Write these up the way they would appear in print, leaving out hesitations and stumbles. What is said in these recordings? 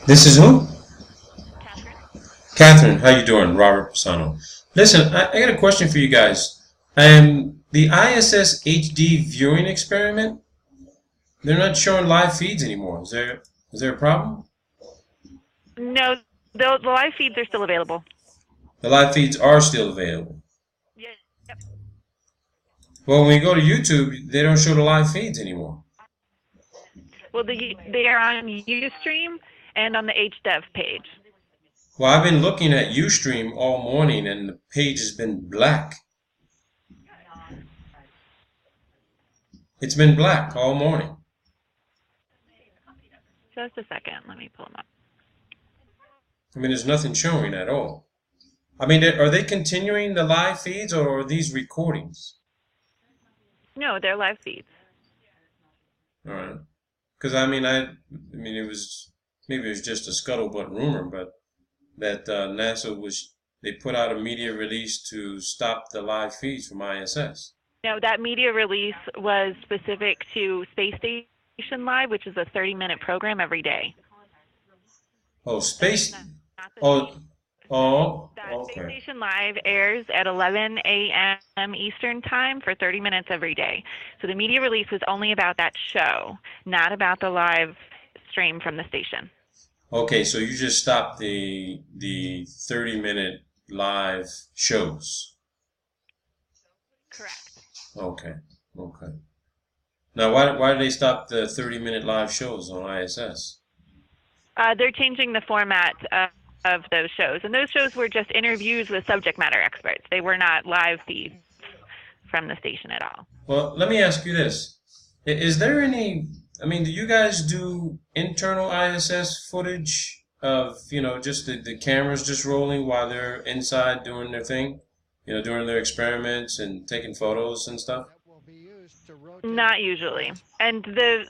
This is who? Catherine? Catherine. How you doing? Robert Bassano. Listen, I got a question for you guys. The ISS HD viewing experiment, they're not showing live feeds anymore. Is there a problem? No, the live feeds are still available. The live feeds are still available. Yeah, yep. Well, when you go to YouTube, they don't show the live feeds anymore. Well, they are on Ustream and on the HDev page. Well, I've been looking at Ustream all morning and the page has been black. It's been black all morning. Just a second, let me pull them up. I mean, there's nothing showing at all. I mean, are they continuing the live feeds or are these recordings? No, they're live feeds. All right. Because I mean, maybe it was just a scuttlebutt rumor, but that NASA they put out a media release to stop the live feeds from ISS. No, that media release was specific to Space Station Live, which is a 30-minute program every day. Oh, That's space. not the Oh, same. oh, That Space okay. Station Live airs at 11 a.m. Eastern Time for 30 minutes every day. So the media release was only about that show, not about the live stream from the station. Okay, so you just stopped the 30-minute live shows. Correct. Okay, okay. Now, why did they stop the 30-minute live shows on ISS? They're changing the format of those shows, and those shows were just interviews with subject matter experts. They were not live feeds from the station at all. Well, let me ask you this. Is there any, I mean, do you guys do internal ISS footage of, just the cameras just rolling while they're inside doing their thing? Doing their experiments and taking photos and stuff? Not usually. And the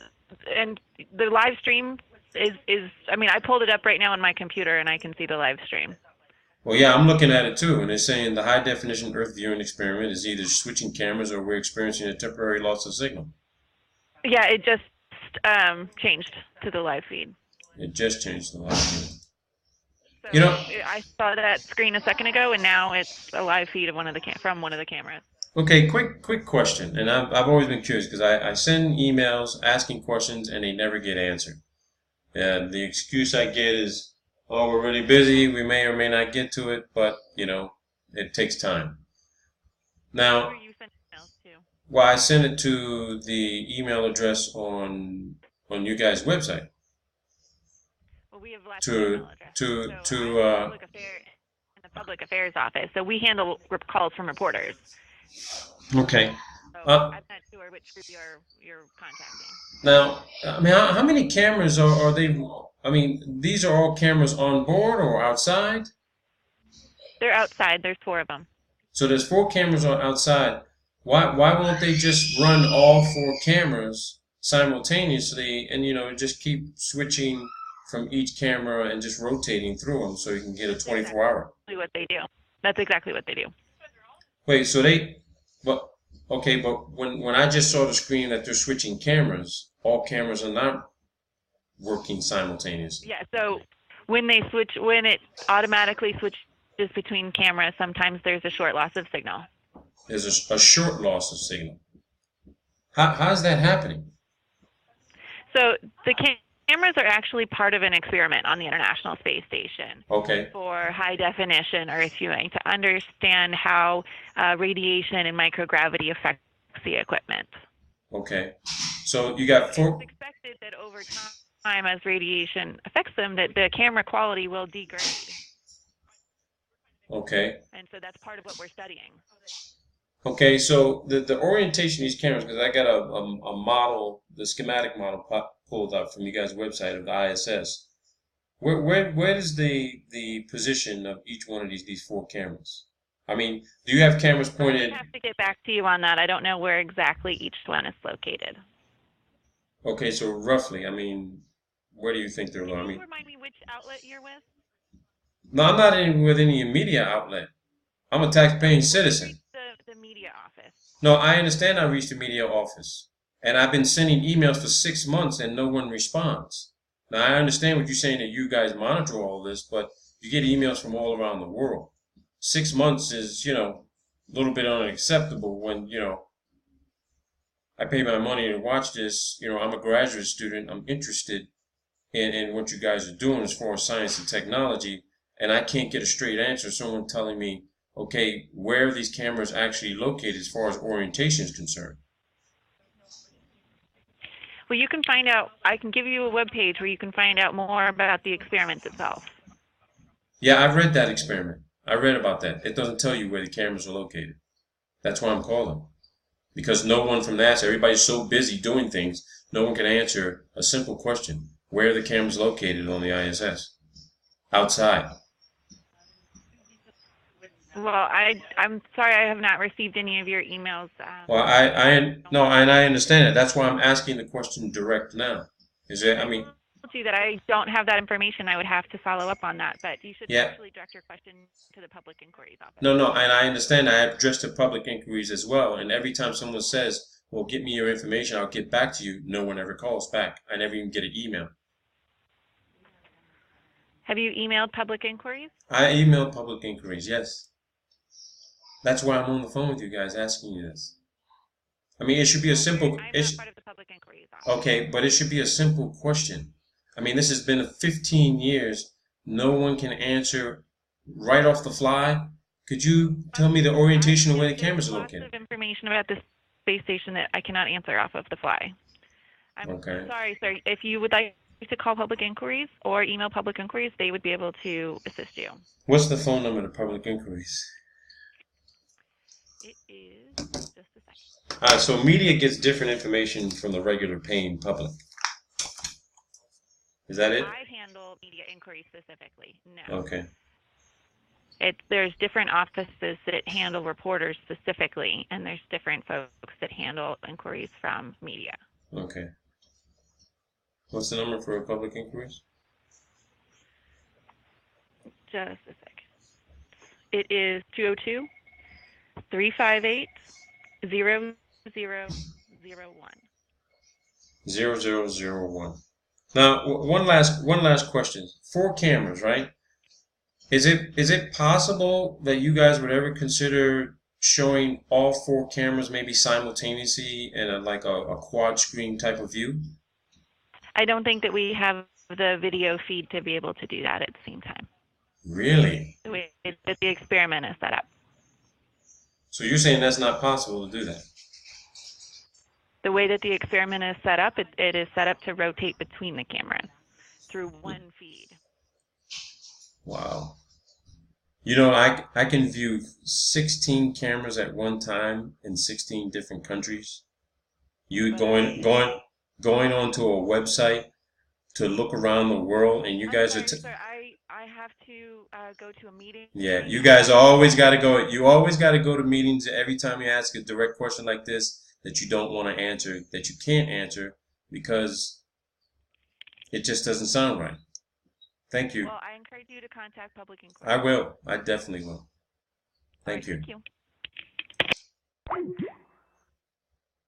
live stream is I mean, I pulled it up right now on my computer and I can see the live stream. Well, yeah, I'm looking at it too, and it's saying the high definition Earth viewing experiment is either switching cameras or we're experiencing a temporary loss of signal. Yeah, it just changed to the live feed. It just changed the live view. So You know, I saw that screen a second ago, and now it's a live feed of from one of the cameras. okay, quick question, and I've always been curious because I send emails asking questions and they never get answered. And the excuse I get is, oh, we're really busy, we may or may not get to it, but, it takes time. Who are Now, you sending emails to? well, I send it to the email address on you guys' website Well, we have lots of to email addresses. to So I'm to in the public affairs office, so we handle calls from reporters. okay. So Uh, I'm not sure which group you're contacting. Now, I mean, how many cameras are they? I mean, these are all cameras on board or outside? They're outside. There's four of them. So there's four cameras on outside. Why won't they just run all four cameras simultaneously and just keep switching from each camera and just rotating through them so you can get a That's 24 hour? exactly what they do. That's exactly what they do. Wait, so but okay, but when I just saw the screen that they're switching cameras, all cameras are not working simultaneously. Yeah. So when it automatically switches between cameras, sometimes there's a short loss of signal. There's a short loss of signal. How's that happening? So the cameras are actually part of an experiment on the International Space Station Okay, for high definition Earth viewing to understand how radiation and microgravity affects the equipment. okay. So you got It's four. expected that over time, as radiation affects them, that the camera quality will degrade. Okay, And so that's part of what we're studying. okay. So the orientation of these cameras, because I got a model, the schematic model pulled up from you guys' website of the ISS. Where is the position of each one of these four cameras? I mean, do you have cameras I would pointed? have to get back to you on that. I don't know where exactly each one is located. Okay, so roughly, I mean, where do you think they're Can going? I you mean, remind me which outlet you're with? no, I'm not with any media outlet. I'm a taxpaying Well, you citizen. reached the media office. No, I understand I reached the media office, and I've been sending emails for 6 months and no one responds. Now, I understand what you're saying that you guys monitor all this, but you get emails from all around the world. 6 months is, a little bit unacceptable when, I pay my money to watch this. I'm a graduate student. I'm interested in what you guys are doing as far as science and technology, and I can't get a straight answer. Someone telling me, okay, where are these cameras actually located as far as orientation is concerned? Well, you can find out. I can give you a web page where you can find out more about the experiment itself. Yeah, I've read that experiment. I read about that. It doesn't tell you where the cameras are located. That's why I'm calling. Because no one from NASA, everybody's so busy doing things, no one can answer a simple question. Where are the cameras located on the ISS? Outside. Well, I'm sorry I have not received any of your emails. Well, no, and I understand it. That's why I'm asking the question direct now. Is it, I mean, told you that I don't have that information. I would have to follow up on that, but you should yeah. actually direct your question to the Public Inquiries Office. No, and I understand. I have addressed the public inquiries as well. And every time someone says, well, get me your information, I'll get back to you, no one ever calls back. I never even get an email. Have you emailed Public Inquiries? I emailed public inquiries, yes. That's why I'm on the phone with you guys asking you this. I mean, it should be a simple. I'm not part of the Public Inquiries Office. Okay, but it should be a simple question. I mean, this has been 15 years. No one can answer right off the fly. Could you tell me the orientation of where the cameras are located? Lots of information about the space station that I cannot answer off of the fly. I'm okay. Sorry, sir. If you would like to call Public Inquiries or email Public Inquiries, they would be able to assist you. What's the phone number to Public Inquiries? It is just a second. All right, so media gets different information from the regular paying public. Is that it? I handle media inquiries specifically. No. Okay. There's different offices that handle reporters specifically, and there's different folks that handle inquiries from media. Okay. What's the number for Public Inquiries? Just a second. It is 202-358-0001. 0001. Now, one last question. 4 cameras, right? Is it possible that you guys would ever consider showing all 4 cameras maybe simultaneously in a quad screen type of view? I don't think that we have the video feed to be able to do that at the same time. Really? The way that the experiment is set up. So you're saying that's not possible to do that? The way that the experiment is set up, it is set up to rotate between the cameras through one feed. Wow. You know, I can view 16 cameras at one time in 16 different countries. You going onto a website to look around the world, and you guys are. Sir, I have to go to a meeting. Yeah, you guys always got to go. You always got to go to meetings every time you ask a direct question like this that you don't want to answer, that you can't answer because it just doesn't sound right. Thank you. Well, I encourage you to contact Public Inquiry. I will. I definitely will. Thank you. Thank you.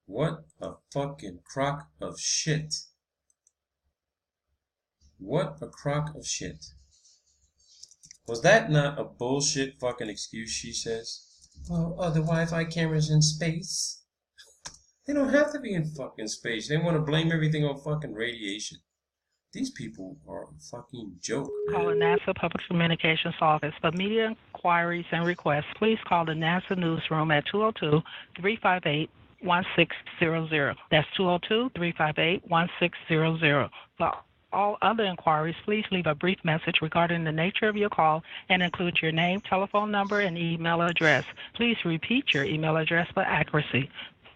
What a fucking crock of shit. What a crock of shit. Was that not a bullshit fucking excuse she says? Oh, the Wi-Fi cameras in space. They don't have to be in fucking space. They want to blame everything on fucking radiation. These people are a fucking joke. Call the NASA Public Communications Office. For media inquiries and requests, please call the NASA newsroom at 202-358-1600. That's 202-358-1600. For all other inquiries, please leave a brief message regarding the nature of your call and include your name, telephone number, and email address. Please repeat your email address for accuracy.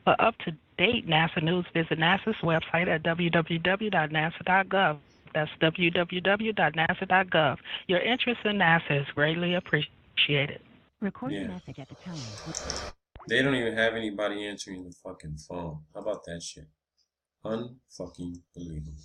For up-to-date NASA news, visit NASA's website at www.nasa.gov. That's www.nasa.gov. Your interest in NASA is greatly appreciated. Record your message at the tone. They don't even have anybody answering the fucking phone. How about that shit? Unfucking believable.